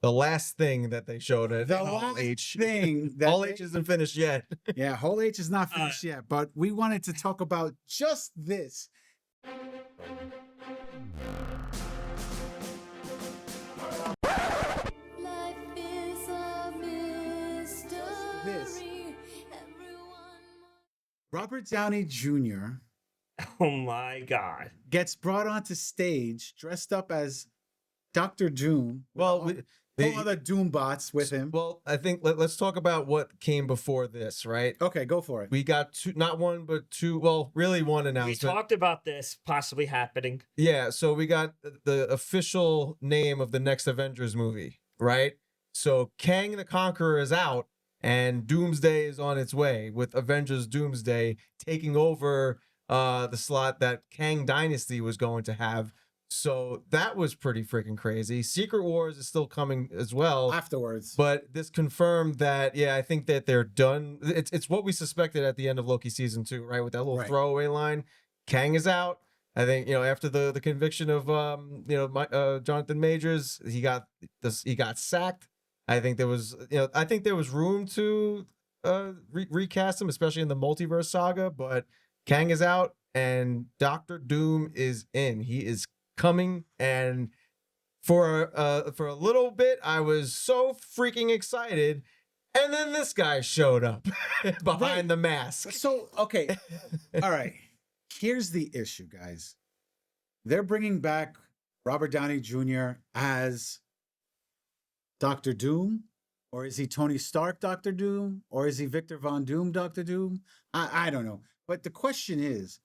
the last thing that they showed at The Hall last H. thing that Hall H isn't finished yet. Yeah, Hall H is not finished yet, but we wanted to talk about just this. Life is a mystery. Robert Downey Jr. Oh my God. gets brought onto stage dressed up as Dr. Doom. Well, whole other Doom bots with him. Well, I think let's talk about what came before this, right? Okay, go for it. We got two, not one, but two. Well, really one We announcement. talked about this possibly happening. Yeah, so we got the official name of the next Avengers movie, right? So Kang the Conqueror is out, and Doomsday is on its way, with Avengers Doomsday taking over the slot that Kang Dynasty was going to have. So that was pretty freaking crazy. Secret Wars is still coming as well Afterwards. but this confirmed that, yeah, I think that they're done. It's what we suspected at the end of Loki season 2, right? With that little Right. throwaway line. Kang is out. I think, after the conviction of Jonathan Majors, he got sacked. I think there was room to recast him, especially in the multiverse saga, but Kang is out and Doctor Doom is in. He is coming, and for a little bit I was so freaking excited, and then this guy showed up behind the mask. So, okay. All right. Here's the issue, guys. They're bringing back Robert Downey Jr. as Dr. Doom, or is he Tony Stark Dr. Doom, or is he Victor Von Doom Dr. Doom? I don't know. But the question is,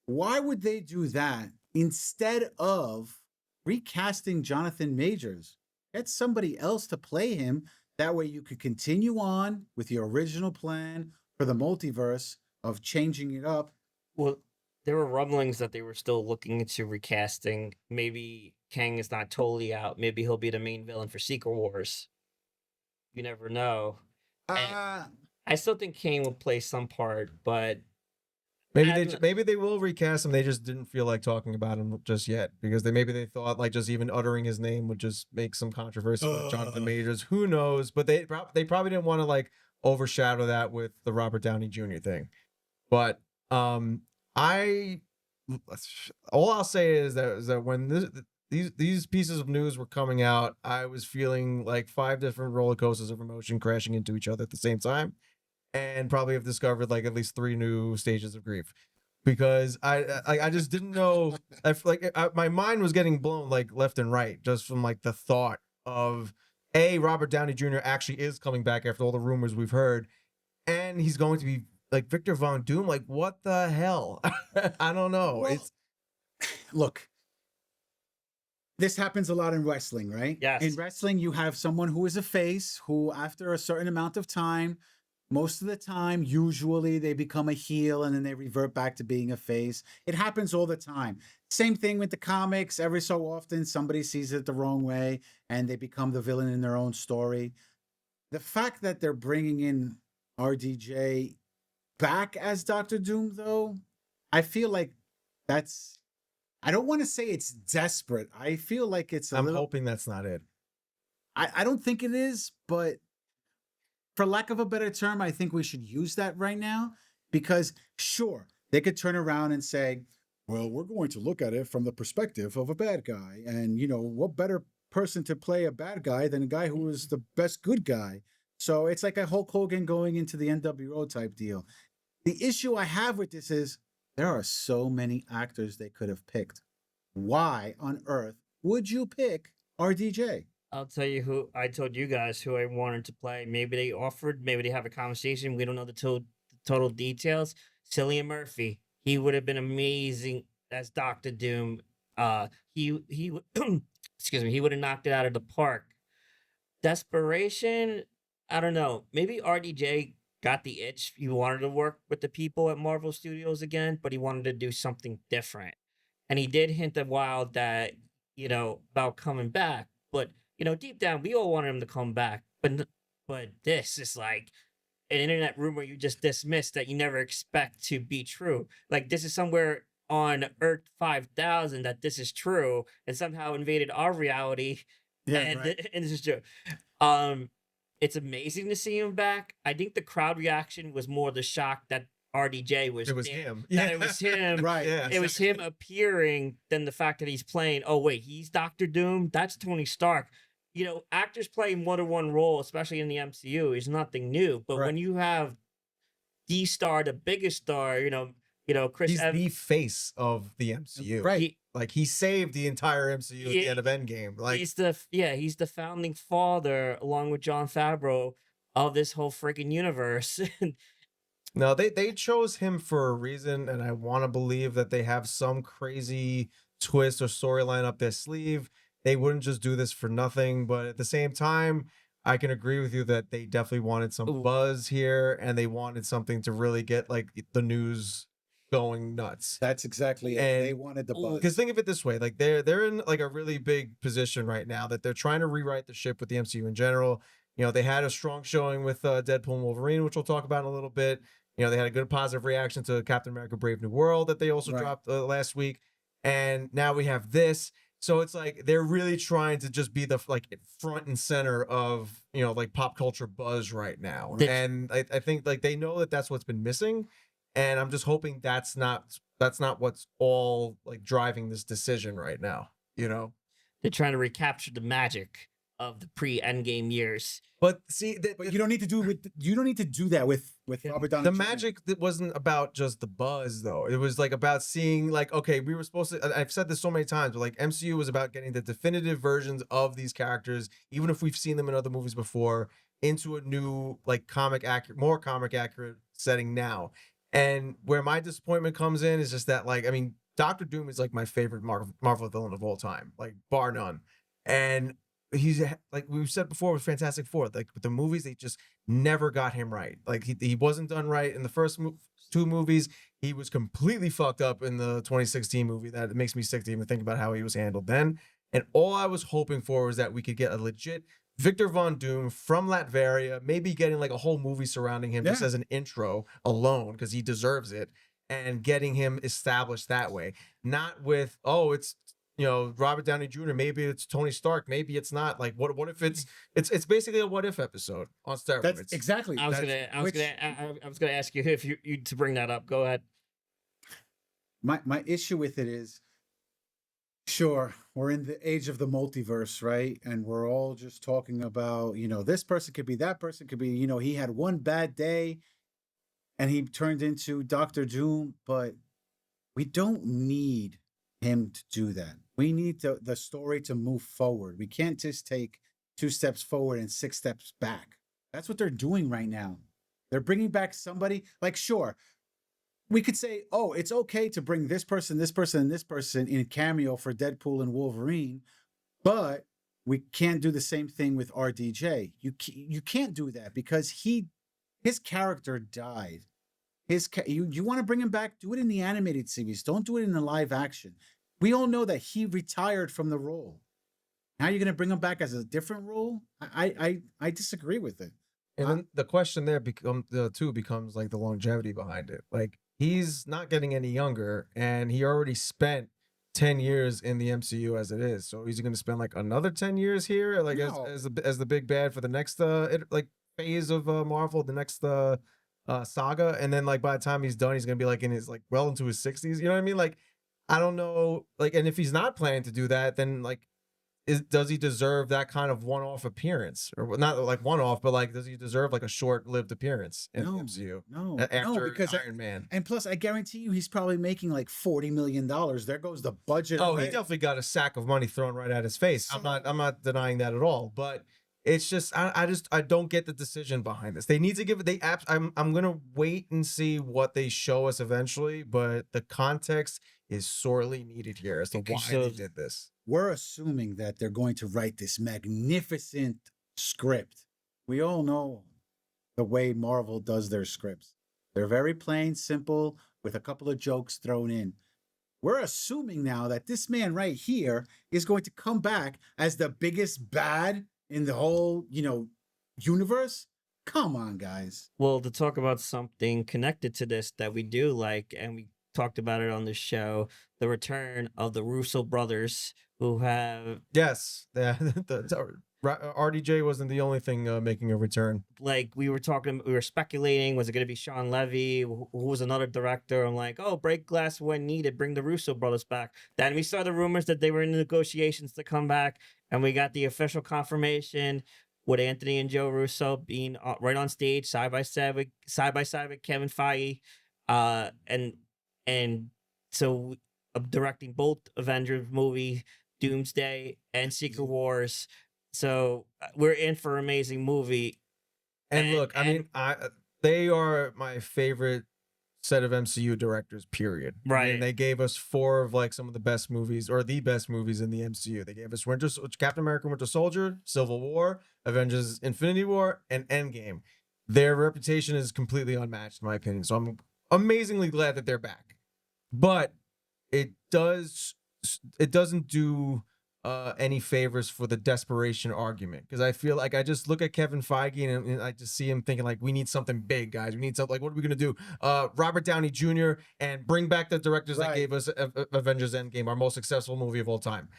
why would they do that instead of recasting Jonathan Majors? Get somebody else to play him. That way you could continue on with your original plan for the multiverse of changing it up. Well, there were rumblings that they were still looking into recasting. Maybe Kang is not totally out. Maybe he'll be the main villain for Secret Wars. You never know. I still think Kang will play some part, but Maybe they will recast him. They just didn't feel like talking about him just yet, because they thought like just even uttering his name would just make some controversy with Jonathan Majors. Who knows? But they probably didn't want to like overshadow that with the Robert Downey Jr. thing. But all I'll say is that when these pieces of news were coming out, I was feeling like 5 different roller coasters of emotion crashing into each other at the same time, and probably have discovered like at least 3 new stages of grief, because I just didn't know. My mind was getting blown like left and right just from like the thought of Robert Downey Jr. actually is coming back after all the rumors we've heard, and he's going to be like Victor Von Doom. Like, what the hell? I don't know. Well, look, this happens a lot in wrestling, right? Yes. In wrestling, you have someone who is a face who, after a certain amount of time, most of the time, usually they become a heel and then they revert back to being a face. It happens all the time. Same thing with the comics. Every so often, somebody sees it the wrong way and they become the villain in their own story. The fact that they're bringing in RDJ back as Dr. Doom, though, I feel like that's... I don't want to say it's desperate. I feel like it's I'm hoping that's not it. I don't think it is, but for lack of a better term, I think we should use that right now, because sure, they could turn around and say, well, we're going to look at it from the perspective of a bad guy. And, what better person to play a bad guy than a guy who is the best good guy? So it's like a Hulk Hogan going into the NWO type deal. The issue I have with this is there are so many actors they could have picked. Why on earth would you pick RDJ? I'll tell you who I told you guys who I wanted to play. Maybe they offered, maybe they have a conversation. We don't know the total details. Cillian Murphy, he would have been amazing as Doctor Doom. He excuse me, he would have knocked it out of the park. Desperation, I don't know. Maybe RDJ got the itch. He wanted to work with the people at Marvel Studios again, but he wanted to do something different. And he did hint a while that, about coming back. But, deep down, we all wanted him to come back. But this is like an internet rumor you just dismissed that you never expect to be true. Like, this is somewhere on Earth 5000 that this is true and somehow invaded our reality. Yeah, and right. and this is true. Um, it's amazing to see him back. I think the crowd reaction was more the shock that RDJ was It was there, him. that Yeah. it was him. Right. Yeah. It was him appearing than the fact that he's playing. Oh wait, he's Doctor Doom. That's Tony Stark. Actors playing more than one role, especially in the MCU, is nothing new. But when Right. you have the star, the biggest star, Chris He's Evans, the face of the MCU. Right. he, Like he saved the entire MCU at the Yeah, end of Endgame. Like he's the founding father, along with John Favreau, of this whole freaking universe. no, they chose him for a reason, and I want to believe that they have some crazy twist or storyline up their sleeve. They wouldn't just do this for nothing, but at the same time, I can agree with you that they definitely wanted some Ooh, buzz here, and they wanted something to really get like the news going nuts. That's exactly it. They And wanted the ooh, buzz. because think of it this way, like they're in like a really big position right now that they're trying to rewrite the ship with the MCU in general. They had a strong showing with Deadpool and Wolverine, which we'll talk about in a little bit. They had a good positive reaction to Captain America: Brave New World that they also Right. dropped last week, and now we have this. So it's like they're really trying to just be the like front and center of like pop culture buzz right now, the, and I think like they know that that's what's been missing, and I'm just hoping that's not what's all like driving this decision right now, they're trying to recapture the magic of the pre-Endgame years. but see But you don't need to do that with Robert Downey the Jr. magic that wasn't about just the buzz though. It was like about seeing like, okay, we were supposed to, I've said this so many times, but like MCU was about getting the definitive versions of these characters, even if we've seen them in other movies before, into a new like more comic accurate setting now. And where my disappointment comes in is just that, like, I mean, Doctor Doom is like my favorite Marvel villain of all time, like bar none. And he's like we've said before with Fantastic Four, like with the movies, they just never got him right. Like he wasn't done right in the first two movies. He was completely fucked up in the 2016 movie. That it makes me sick to even think about how he was handled then. And all I was hoping for was that we could get a legit Victor Von Doom from Latveria, maybe getting like a whole movie surrounding him just Yeah. as an intro alone, because he deserves it, and getting him established that way. Not with, oh, it's Robert Downey Jr. Maybe it's Tony Stark. Maybe it's not. Like, what if it's basically a what if episode on steroids. That's exactly. I was that's gonna, I was gonna ask you if you to bring that up. Go ahead. my issue with it is, sure, we're in the age of the multiverse, right? And we're all just talking about, this person could be, that person could be, he had one bad day and he turned into Doctor Doom, but we don't need him to do that. We need the story to move forward. We can't just take 2 steps forward and 6 steps back. That's what they're doing right now. They're bringing back somebody, like, sure, we could say, oh, it's okay to bring this person, this person, and this person in cameo for Deadpool and Wolverine, but we can't do the same thing with RDJ. You can't do that because his character died. You want to bring him back? Do it in the animated series. Don't do it in the live action. We all know that he retired from the role. Now you're going to bring him back as a different role? I disagree with it. And then the question there becomes like the longevity behind it. Like he's not getting any younger, and he already spent 10 years in the MCU as it is. So he's going to spend like another 10 years here, like No. as the big bad for the next phase of Marvel, the next saga, and then like by the time he's done, he's going to be like in his like well into his 60s. You know what I mean? Like I don't know. Like, and if he's not planning to do that, then like does he deserve that kind of one-off appearance, or not like one-off, but like does he deserve like a short-lived appearance in the MCU No, after because Iron Man? and plus, I guarantee you, he's probably making like $40 million. There goes the budget. Oh, he right? definitely got a sack of money thrown right at his face. I'm not denying that at all, but it's just I don't get the decision behind this. They need to give it. I'm gonna wait and see what they show us eventually, but the context is sorely needed here as to why they did this. We're assuming that they're going to write this magnificent script. We all know the way Marvel does their scripts. They're very plain, simple, with a couple of jokes thrown in. We're assuming now that this man right here is going to come back as the biggest bad in the whole, universe. Come on, guys. Well, to talk about something connected to this that we do like, and we talked about it on the show, the return of the Russo brothers who have Yes, RDJ wasn't the only thing making a return. like we were speculating, was it going to be Sean Levy, who was another director? I'm like, oh, break glass when needed, bring the Russo brothers back. Then we saw the rumors that they were in negotiations to come back, and we got the official confirmation with Anthony and Joe Russo being right on stage side by side with Kevin Feige, and so directing both Avengers movie, Doomsday and Secret Wars. So we're in for an amazing movie. And look, I mean, they are my favorite set of MCU directors, period. I Right. mean, they gave us 4 of like some of the best movies, or the best movies in the MCU. They gave us Captain America Winter Soldier, Civil War, Avengers Infinity War, and Endgame. Their reputation is completely unmatched, in my opinion. So I'm amazingly glad that they're back. But it doesn't do any favors for the desperation argument, because I feel like I just look at Kevin Feige and I just see him thinking like, we need something big, guys. We need something, like, what are we gonna do? Robert Downey Jr. and bring back the directors that gave us Avengers Endgame, our most successful movie of all time.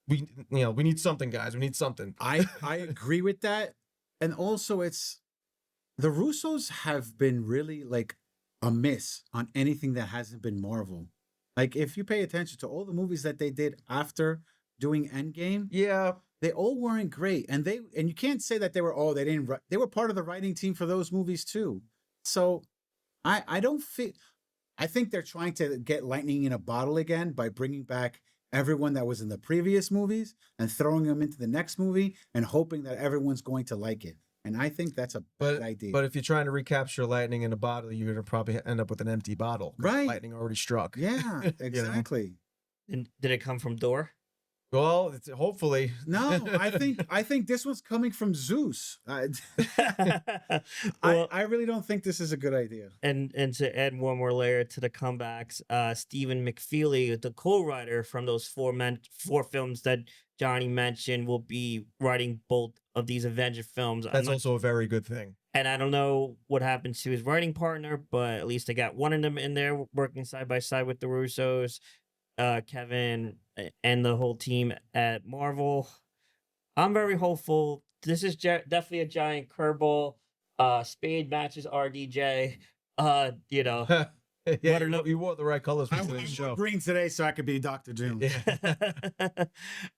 We need something, guys. We need something. I agree with that, and also it's the Russos have been really like a miss on anything that hasn't been Marvel. Like if you pay attention to all the movies that they did after doing Endgame, Yeah, they all weren't great, and you can't say that they were part of the writing team for those movies too. So I don't feel, I think they're trying to get lightning in a bottle again by bringing back everyone that was in the previous movies and throwing them into the next movie and hoping that everyone's going to like it. And I think that's a bad idea. But if you're trying to recapture lightning in a bottle, you're gonna probably end up with an empty bottle. Right. Lightning already struck. Yeah, exactly. And did it come from Thor? Well, hopefully. No, I think this was coming from Zeus. Well, I really don't think this is a good idea. and to add one more layer to the comebacks, Stephen McFeely, the co-writer from those 4 films that Johnny mentioned, will be writing both of these Avenger films. That's also a very good thing. And I don't know what happened to his writing partner, but at least they got one of them in there working side by side with the Russos, Kevin, and the whole team at Marvel. I'm very hopeful. This is definitely a giant curveball. Spade matches RDJ. Yeah, What are you wore the right colors for I today's show. wore green today so I could be Dr. Doom. Yeah.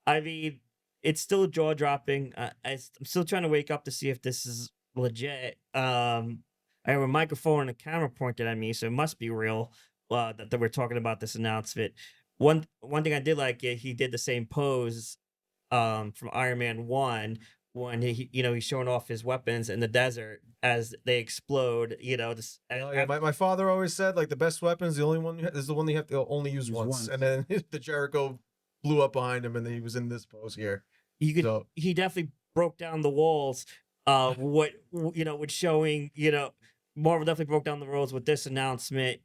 I mean, it's still jaw dropping. I'm still trying to wake up to see if this is legit. I have a microphone and a camera pointed at me, so it must be real. That we're talking about this announcement. One thing I did like, he did the same pose from Iron Man 1 when he's showing off his weapons in the desert as they explode. My father always said, like, the best weapon is the only one is the one you have to only use once. And then the Jericho blew up behind him, and then he was in this pose here. He definitely broke down the walls. With showing, Marvel definitely broke down the walls with this announcement.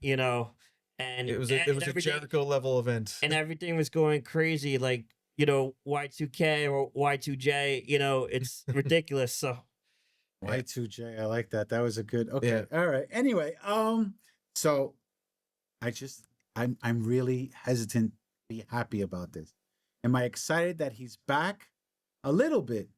And it was a Jericho level event, and everything was going crazy, like Y2K or Y2J. It's ridiculous. So Y2J, I like that. That was a good. Okay, Yeah. all right. Anyway, so I'm really hesitant to be happy about this. Am I excited that he's back? A little bit,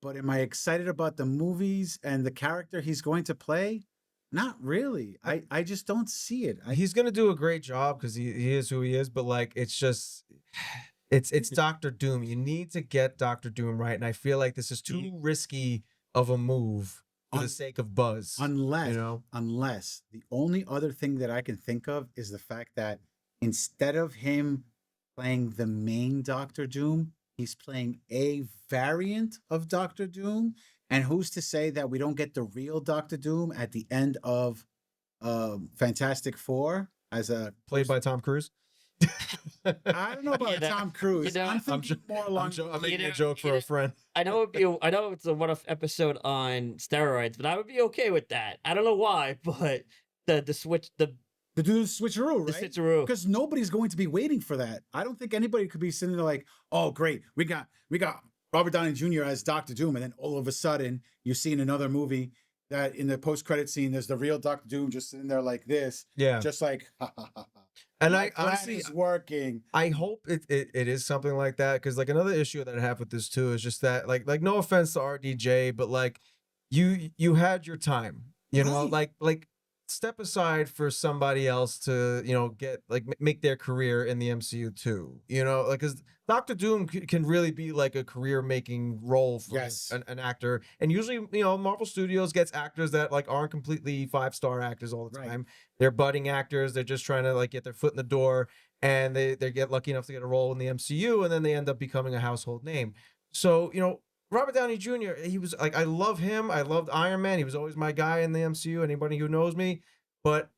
but am I excited about the movies and the character he's going to play? Not really. I just don't see it. he's gonna do a great job because he is who he is. But like, it's just it's Doctor Doom. You need to get Doctor Doom right, and I feel like this is too risky of a move for the sake of buzz. Unless the only other thing that I can think of is the fact that instead of him playing the main Doctor Doom, he's playing a variant of Doctor Doom. And who's to say that we don't get the real Doctor Doom at the end of Fantastic Four as a Played by Tom Cruise. I don't know about Tom Cruise. I'm thinking more along. I'm making a joke for a friend. I know it's a one-off episode on steroids, but I would be okay with that. I don't know why, but the switch, to do the switcheroo, the right? switcheroo. Because nobody's going to be waiting for that. I don't think anybody could be sitting there like, oh, great, we got Robert Downey Jr. as Doctor Doom, and then all of a sudden you see in another movie that in the post-credit scene there's the real Doctor Doom just sitting there like this, Yeah. just like ha ha ha ha. And My I plan honestly, is working. I hope it is something like that, because like another issue that I have with this too is just that like no offense to RDJ, but like you had your time, you know, Right. like step aside for somebody else to, you know, get like make their career in the MCU too, you know, like because Doctor Doom can really be like a career making role for Yes. an actor, and usually, you know, Marvel Studios gets actors that like aren't completely 5-star actors all the Right. time. They're budding actors. They're just trying to like get their foot in the door, and they get lucky enough to get a role in the MCU, and then they end up becoming a household name. So, you know, Robert Downey Jr., he was like, I love him. I loved Iron Man. He was always my guy in the MCU. Anybody who knows me, but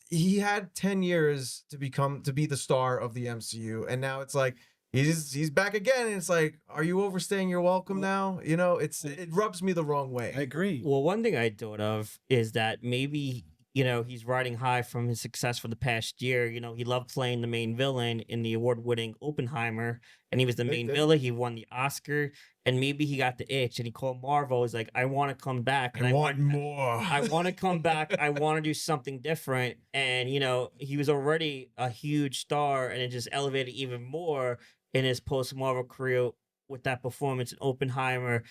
he had 10 years to be the star of the MCU, and now it's like he's back again, and it's like, are you overstaying your welcome now? You know, it rubs me the wrong I way. agree. Well, one thing I thought of is that maybe, you know, he's riding high from his success for the past year. You know, he loved playing the main villain in the award-winning Oppenheimer, and he was the main did. villain. He won the Oscar, and maybe he got the itch, and he called Marvel. He's like, I want to come back, and I want more. I want to come back. I want to do something different. And, you know, he was already a huge star, and it just elevated even more in his post Marvel career with that performance in Oppenheimer.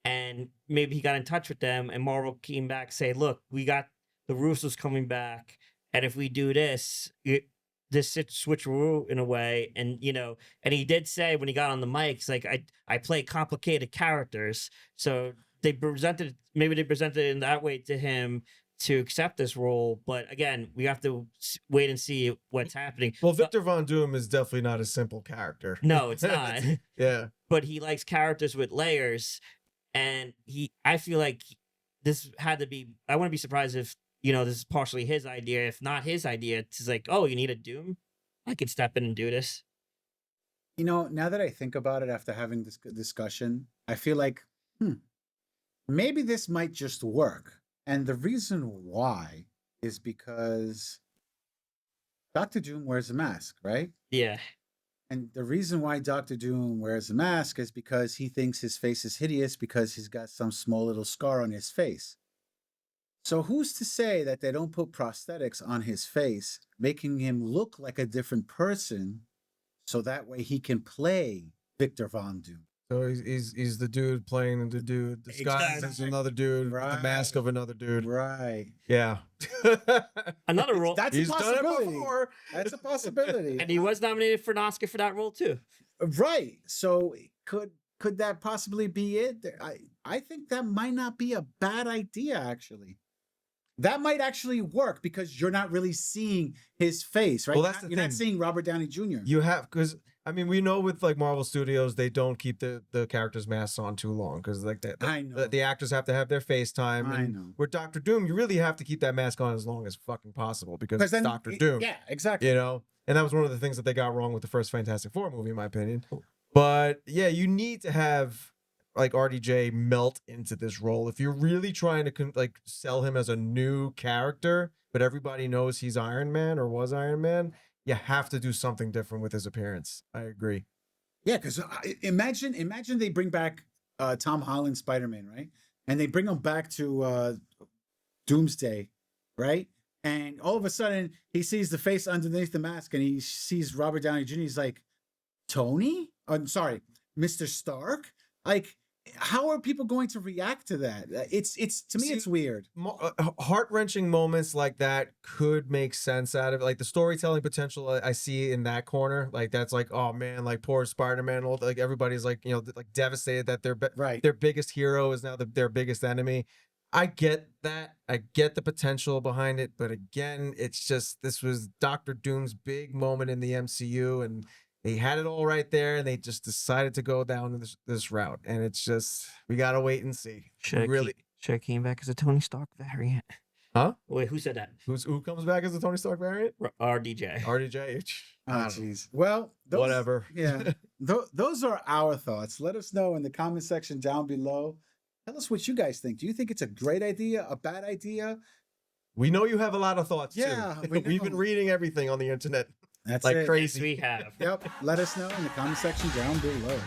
And maybe he got in touch with them, and Marvel came back, say, look, we got the Russos coming back. And if we do this, this switcheroo in a way. And, you know, and he did say when he got on the mics, like, I play complicated characters. So they presented it in that way to him to accept this role. But again, we have to wait and see what's happening. Well, But- Victor Von Doom is definitely not a simple character. no, it's not. Yeah. But he likes characters with layers. And I feel like this had to be, I wouldn't be surprised if, you know, this is partially his idea. If not his idea, it's like, oh, you need a Doom? I could step in and do this. You know, now that I think about it after having this discussion, I feel like, maybe this might just work. And the reason why is because Dr. Doom wears a mask, right? Yeah. And the reason why Dr. Doom wears a mask is because he thinks his face is hideous because he's got some small little scar on his face. So who's to say that they don't put prosthetics on his face, making him look like a different person, so that way he can play Victor Von Doom? So he's the dude playing the dude disguised as another dude with the mask of another dude. Right. Yeah. Another role. That's He's a done it possibility. before. That's a possibility. And he was nominated for an Oscar for that role too. Right. So could that possibly be it? I think that might not be a bad idea, actually. That might actually work because you're not really seeing his face, right? Well, that's the you're not thing. seeing Robert Downey Jr. You have, because I mean, we know with like Marvel Studios, they don't keep the characters' masks on too long because like I know. the actors have to have their face time. I And know. with Doctor Doom, you really have to keep that mask on as long as fucking possible because it's then Doctor Doom. Yeah, exactly. You know, and that was one of the things that they got wrong with the first Fantastic Four movie, in my opinion. But yeah, you need to have like RDJ melt into this role if you're really trying to like sell him as a new character, but everybody knows he's Iron Man or was Iron Man. You have to do something different with his appearance. I agree. Yeah, because imagine they bring back Tom Holland Spider-Man, right? And they bring him back to Doomsday, right? And all of a sudden he sees the face underneath the mask and he sees Robert Downey Jr. He's like, Tony? I'm sorry, Mr. Stark? Like, how are people going to react to that? It's to me, it's weird. Heart-wrenching moments like that could make sense out of it. Like the storytelling potential I see in that corner. Like that's like, oh man, like poor Spider-Man. Like everybody's like, you know, like devastated that Right. their biggest hero is now their biggest enemy. I get that. I get the potential behind it. But again, it's just, this was Doctor Doom's big moment in the MCU, and they had it all right there, and they just decided to go down this route. And it's just, we got to wait and see. Should have came back as a Tony Stark variant. Huh? Wait, who said that? Who comes back as the Tony Stark variant? RDJ. RDJ. Oh, jeez. Well, Whatever. Yeah. Those are our thoughts. Let us know in the comment section down below. Tell us what you guys think. Do you think it's a great idea, a bad idea? We know you have a lot of thoughts Yeah, too. we We've know. been reading everything on the internet That's like it. crazy. Yes, we have. Yep. Let us know in the comment section down below.